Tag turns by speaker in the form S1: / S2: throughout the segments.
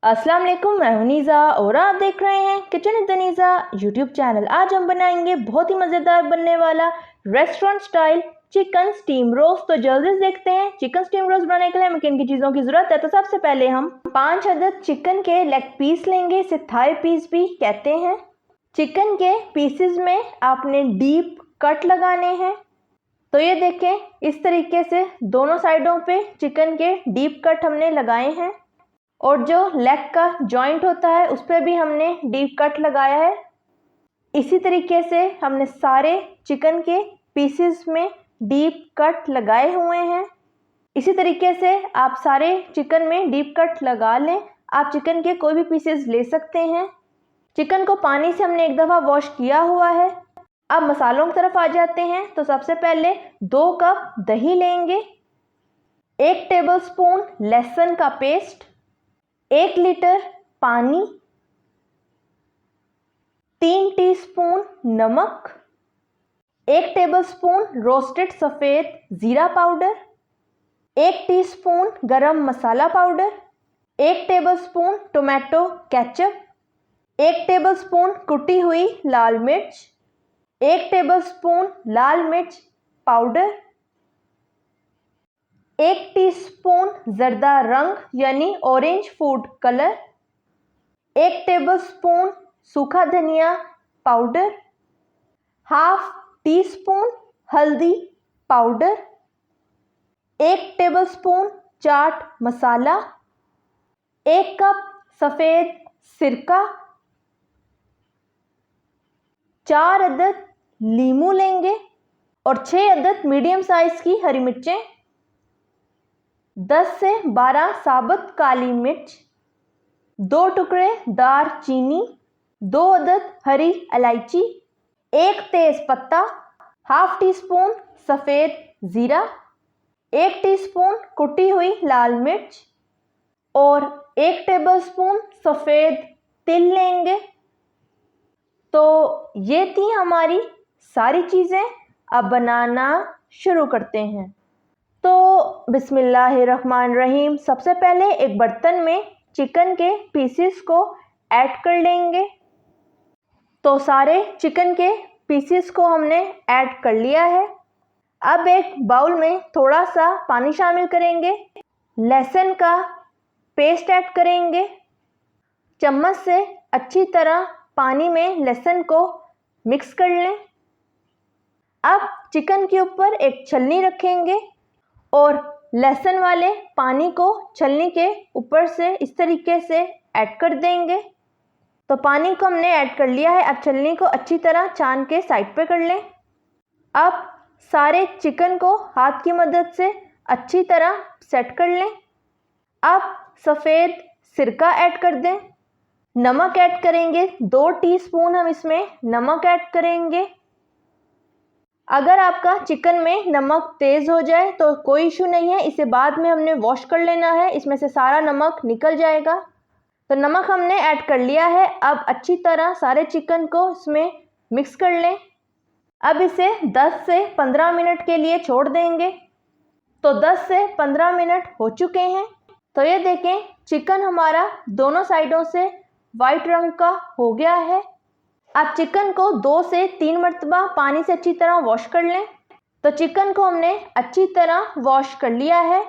S1: अस्सलाम वालेकुम, मैं हूं नीज़ा और आप देख रहे हैं किचन विद नीज़ा यूट्यूब चैनल। आज हम बनाएंगे बहुत ही मज़ेदार बनने वाला restaurant style chicken steam roast. तो जल्दी से देखते हैं चिकन स्टीम रोस्ट बनाने के लिए हमें किन की चीज़ों की ज़रूरत है। तो सबसे पहले हम 5 अदद चिकन के लेग पीस लेंगे, इसे थाई पीस भी कहते हैं। चिकन के पीसेस में आपने डीप कट लगाने हैं। तो ये देखें, इस तरीके से दोनों साइडों पे चिकन के डीप कट हमने लगाए हैं और जो लेग का जॉइंट होता है उस पर भी हमने डीप कट लगाया है। इसी तरीके से हमने सारे चिकन के पीसेस में डीप कट लगाए हुए हैं। इसी तरीके से आप सारे चिकन में डीप कट लगा लें। आप चिकन के कोई भी पीसेस ले सकते हैं। चिकन को पानी से हमने एक दफ़ा वॉश किया हुआ है। अब मसालों की तरफ आ जाते हैं। तो सबसे पहले 2 कप दही लेंगे, 1 टेबलस्पून लहसुन का पेस्ट, 1 लीटर पानी, 3 टीस्पून नमक, 1 टेबलस्पून रोस्टेड सफ़ेद ज़ीरा powder, 1 teaspoon garam masala powder, 1 tablespoon tomato ketchup, 1 tablespoon कुटी हुई लाल मिर्च, 1 टेबलस्पून लाल मिर्च पाउडर, 1 टीस्पून जर्दा रंग यानी ऑरेंज फूड कलर, 1 टेबलस्पून सूखा धनिया पाउडर, हाफ टीस्पून हल्दी powder, 1 tablespoon chaat masala, 1 cup सफ़ेद सिरका, 4 अदद लीमू लेंगे और 6 अदद मीडियम साइज़ की हरी मिर्चें, 10 से 12 साबुत काली मिर्च, 2 टुकड़े दारचीनी, 2 अदद हरी इलायची, 1 तेज पत्ता, हाफ टी स्पून सफ़ेद ज़ीरा, 1 टीस्पून कुटी हुई लाल मिर्च और 1 टेबलस्पून सफ़ेद तिल लेंगे। तो ये थी हमारी सारी चीज़ें। अब बनाना शुरू करते हैं। तो बिस्मिल्लाहिर्रहमानिर्रहीम। सबसे पहले एक बर्तन में चिकन के पीसेस को ऐड कर लेंगे। तो सारे चिकन के पीसेस को हमने ऐड कर लिया है। अब एक बाउल में थोड़ा सा पानी शामिल करेंगे, लहसुन का पेस्ट ऐड करेंगे, चम्मच से अच्छी तरह पानी में लहसुन को मिक्स कर लें। अब चिकन के ऊपर एक छलनी रखेंगे और लहसुन वाले पानी को छलनी के ऊपर से इस तरीके से ऐड कर देंगे। तो पानी को हमने ऐड कर लिया है। अब छलनी को अच्छी तरह छान के साइड पे कर लें। अब सारे चिकन को हाथ की मदद से अच्छी तरह सेट कर लें। अब सफ़ेद सिरका ऐड कर दें, नमक ऐड करेंगे, 2 टीस्पून हम इसमें नमक ऐड करेंगे। अगर आपका चिकन में नमक तेज़ हो जाए तो कोई इशू नहीं है, इसे बाद में हमने वॉश कर लेना है, इसमें से सारा नमक निकल जाएगा। तो नमक हमने ऐड कर लिया है। अब अच्छी तरह सारे चिकन को इसमें मिक्स कर लें। अब इसे 10 से 15 मिनट के लिए छोड़ देंगे। तो 10 से 15 मिनट हो चुके हैं। तो ये देखें, चिकन हमारा दोनों साइडों से वाइट रंग का हो गया है। अब चिकन को 2 से 3 मरतबा पानी से अच्छी तरह वॉश कर लें। तो चिकन को हमने अच्छी तरह वॉश कर लिया है।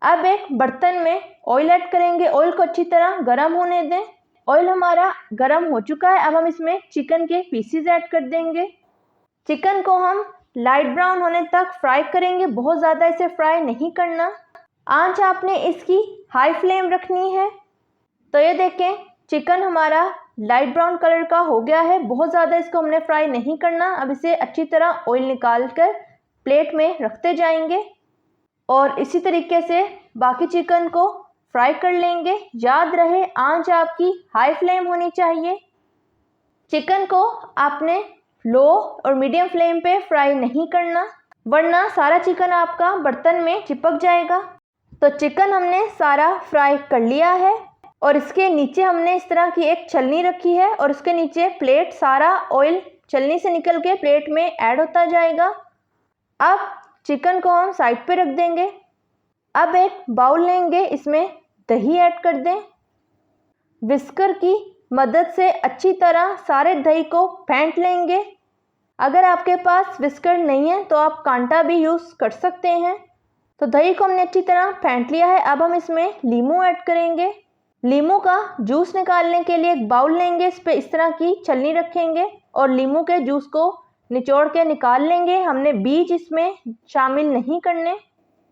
S1: अब एक बर्तन में ऑयल ऐड करेंगे, ऑयल को अच्छी तरह गर्म होने दें। ऑयल हमारा गर्म हो चुका है। अब हम इसमें चिकन के पीसेस ऐड कर देंगे। चिकन को हम लाइट ब्राउन होने तक फ्राई करेंगे, बहुत ज़्यादा इसे फ्राई नहीं करना। आंच आपने इसकी हाई फ्लेम रखनी है। तो ये देखें, चिकन हमारा लाइट ब्राउन कलर का हो गया है, बहुत ज़्यादा इसको हमने फ्राई नहीं करना। अब इसे अच्छी तरह ऑयल निकाल कर प्लेट में रखते जाएंगे और इसी तरीके से बाकी चिकन को फ्राई कर लेंगे। याद रहे, आंच आपकी हाई फ्लेम होनी चाहिए। चिकन को आपने लो और मीडियम फ्लेम पे फ्राई नहीं करना, वरना सारा चिकन आपका बर्तन में चिपक जाएगा। तो चिकन हमने सारा फ्राई कर लिया है और इसके नीचे हमने इस तरह की एक छलनी रखी है और उसके नीचे प्लेट, सारा ऑयल छलनी से निकल के प्लेट में ऐड होता जाएगा। अब चिकन को हम साइड पे रख देंगे। अब एक बाउल लेंगे, इसमें दही ऐड कर दें विस्कर की मदद से अच्छी तरह सारे दही को फेंट लेंगे। अगर आपके पास विस्कर नहीं है तो आप कांटा भी यूज़ कर सकते हैं। तो दही को हमने अच्छी तरह फेंट लिया है। अब हम इसमें लीमू ऐड करेंगे। लीमू का जूस निकालने के लिए एक बाउल लेंगे, इस पे इस तरह की छलनी रखेंगे और लीमू के जूस को निचोड़ के निकाल लेंगे। हमने बीज इसमें शामिल नहीं करने।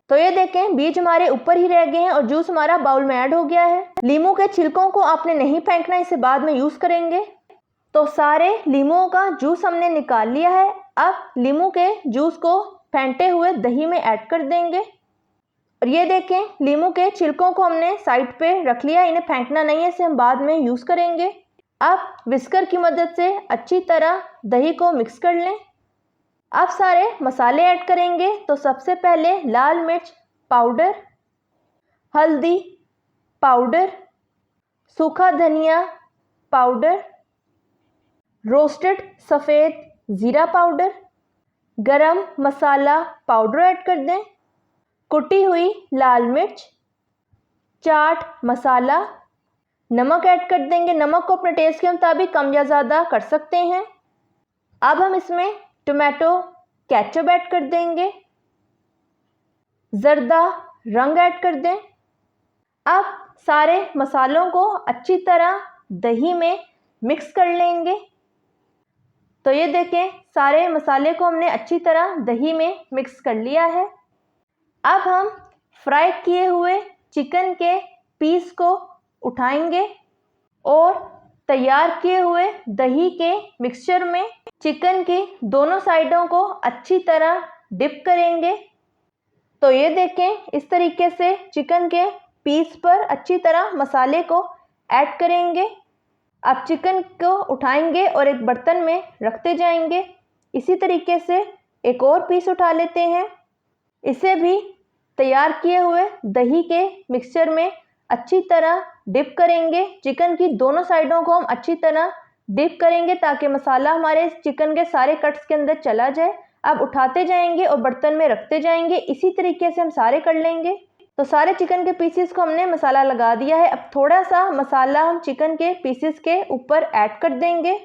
S1: तो ये देखें, बीज हमारे ऊपर ही रह गए हैं और जूस हमारा बाउल में ऐड हो गया है। लीमू के छिलकों को आपने नहीं फेंकना, इसे बाद में यूज़ करेंगे। तो सारे लीमुओं का जूस हमने निकाल लिया है। अब लीमू के जूस को फेंटे हुए दही में ऐड कर देंगे। और ये देखें, लीमू के छिलकों को हमने साइड पे रख लिया, इन्हें फेंकना नहीं है, इसे हम बाद में यूज़ करेंगे। अब विस्कर की मदद से अच्छी तरह दही को मिक्स कर लें। अब सारे मसाले ऐड करेंगे। तो सबसे पहले लाल मिर्च पाउडर, हल्दी पाउडर, सूखा धनिया पाउडर, रोस्टेड सफ़ेद ज़ीरा पाउडर, गरम मसाला पाउडर ऐड कर दें, कुटी हुई लाल मिर्च, चाट मसाला, नमक ऐड कर देंगे। नमक को अपने टेस्ट के मुताबिक कम या ज़्यादा कर सकते हैं। अब हम इसमें टोमेटो केचप ऐड कर देंगे, ज़र्दा रंग ऐड कर दें। अब सारे मसालों को अच्छी तरह दही में मिक्स कर लेंगे। तो ये देखें, सारे मसाले को हमने अच्छी तरह दही में मिक्स कर लिया है। अब हम फ्राई किए हुए चिकन के पीस को उठाएंगे और तैयार किए हुए दही के मिक्सचर में चिकन की दोनों साइडों को अच्छी तरह डिप करेंगे। तो ये देखें, इस तरीके से चिकन के पीस पर अच्छी तरह मसाले को ऐड करेंगे। अब चिकन को उठाएंगे और एक बर्तन में रखते जाएंगे। इसी तरीके से एक और पीस उठा लेते हैं, इसे भी तैयार किए हुए दही के मिक्सचर में अच्छी तरह डिप करेंगे। चिकन की दोनों साइडों को हम अच्छी तरह डिप करेंगे ताकि मसाला हमारे चिकन के सारे कट्स के अंदर चला जाए। अब उठाते जाएंगे और बर्तन में रखते जाएंगे। इसी तरीके से हम सारे कर लेंगे। तो सारे चिकन के पीसेस को हमने मसाला लगा दिया है। अब थोड़ा सा मसाला हम चिकन के पीसेस के ऊपर ऐड कर देंगे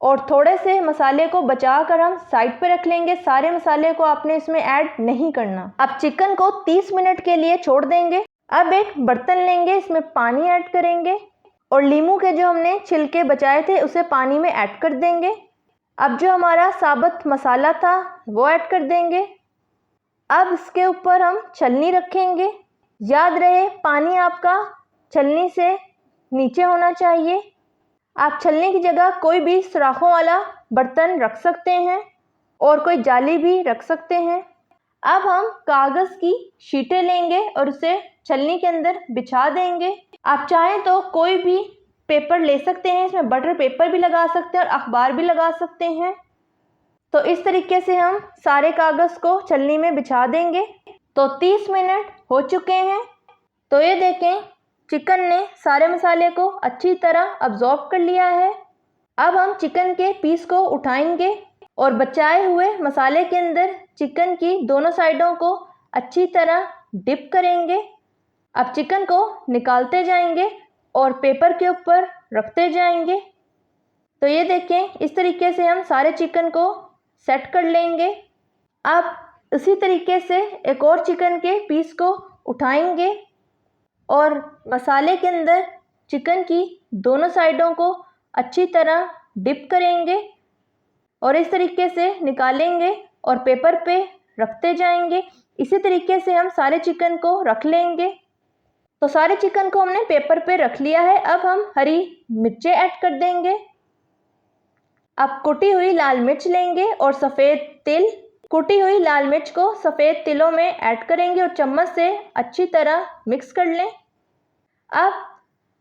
S1: और थोड़े से मसाले को बचा कर हम साइड पे रख लेंगे। सारे मसाले को आपने इसमें ऐड नहीं करना। अब चिकन को 30 मिनट के लिए छोड़ देंगे। अब एक बर्तन लेंगे, इसमें पानी ऐड करेंगे और लीमू के जो हमने छिलके बचाए थे उसे पानी में ऐड कर देंगे। अब जो हमारा साबुत मसाला था वो ऐड कर देंगे। अब इसके ऊपर हम छलनी रखेंगे। याद रहे, पानी आपका छलनी से नीचे होना चाहिए। आप छलनी की जगह कोई भी सुराखों वाला बर्तन रख सकते हैं और कोई जाली भी रख सकते हैं। अब हम कागज़ की शीटें लेंगे और उसे छलनी के अंदर बिछा देंगे। आप चाहें तो कोई भी पेपर ले सकते हैं, इसमें बटर पेपर भी लगा सकते हैं और अखबार भी लगा सकते हैं। तो इस तरीके से हम सारे कागज़ को छलनी में बिछा देंगे। तो 30 मिनट हो चुके हैं। तो ये देखें, चिकन ने सारे मसाले को अच्छी तरह अब्जॉर्ब कर लिया है। अब हम चिकन के पीस को उठाएंगे और बचाए हुए मसाले के अंदर चिकन की दोनों साइडों को अच्छी तरह डिप करेंगे। अब चिकन को निकालते जाएंगे और पेपर के ऊपर रखते जाएंगे। तो ये देखें, इस तरीके से हम सारे चिकन को सेट कर लेंगे। अब इसी तरीके से एक और चिकन के पीस को उठाएंगे और मसाले के अंदर चिकन की दोनों साइडों को अच्छी तरह डिप करेंगे और इस तरीके से निकालेंगे और पेपर पे रखते जाएंगे। इसी तरीके से हम सारे चिकन को रख लेंगे। तो सारे चिकन को हमने पेपर पे रख लिया है। अब हम हरी मिर्चें ऐड कर देंगे। अब कुटी हुई लाल मिर्च लेंगे और सफ़ेद तिल। कुटी हुई लाल मिर्च को सफ़ेद तिलों में ऐड करेंगे और चम्मच से अच्छी तरह मिक्स कर लें। अब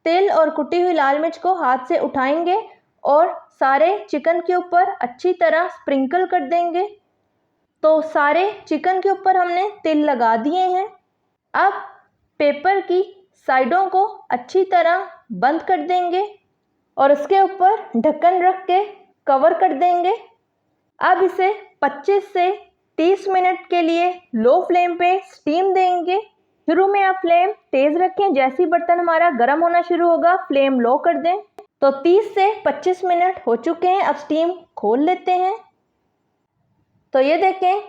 S1: तिल और कुटी हुई लाल मिर्च को हाथ से उठाएंगे और सारे चिकन के ऊपर अच्छी तरह स्प्रिंकल कर देंगे। तो सारे चिकन के ऊपर हमने तिल लगा दिए हैं। अब पेपर की साइडों को अच्छी तरह बंद कर देंगे और उसके ऊपर ढक्कन रख के कवर कर देंगे। अब इसे 25 से 30 मिनट के लिए लो फ्लेम पे स्टीम देंगे। शुरू में आप फ्लेम तेज रखें, जैसे ही बर्तन हमारा गर्म होना शुरू होगा फ्लेम लो कर दें। तो 30 से 25 मिनट हो चुके हैं, अब स्टीम खोल लेते हैं। तो ये देखें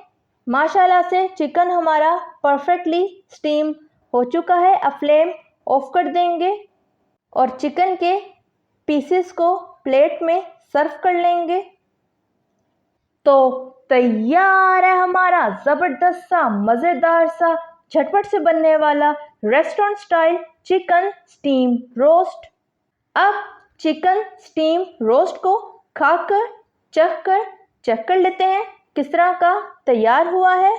S1: माशाल्लाह से चिकन हमारा परफेक्टली स्टीम हो चुका है। अब फ्लेम ऑफ कर देंगे और चिकन के पीसेस को प्लेट में सर्व कर लेंगे। तो तैयार है हमारा ज़बरदस्त सा मज़ेदार सा झटपट से बनने वाला restaurant style chicken steam roast. अब चिकन स्टीम रोस्ट को खाकर चेक कर लेते हैं किस तरह का तैयार हुआ है।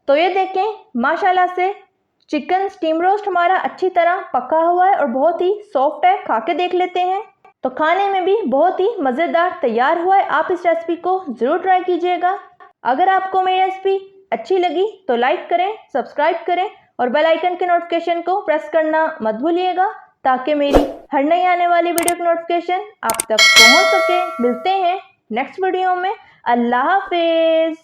S1: तो ये देखें माशाल्लाह से चिकन स्टीम रोस्ट हमारा अच्छी तरह पका हुआ है और बहुत ही सॉफ्ट है। खा के देख लेते हैं। तो खाने में भी बहुत ही मज़ेदार तैयार हुआ है। आप इस रेसिपी को ज़रूर ट्राई कीजिएगा। अगर आपको मेरी रेसिपी अच्छी लगी तो लाइक करें, सब्सक्राइब करें और बेल आइकन के नोटिफिकेशन को प्रेस करना मत भूलिएगा, ताकि मेरी हर नई आने वाली वीडियो की नोटिफिकेशन आप तक पहुंच सके। मिलते हैं नेक्स्ट वीडियो में। अल्लाह हाफिज़।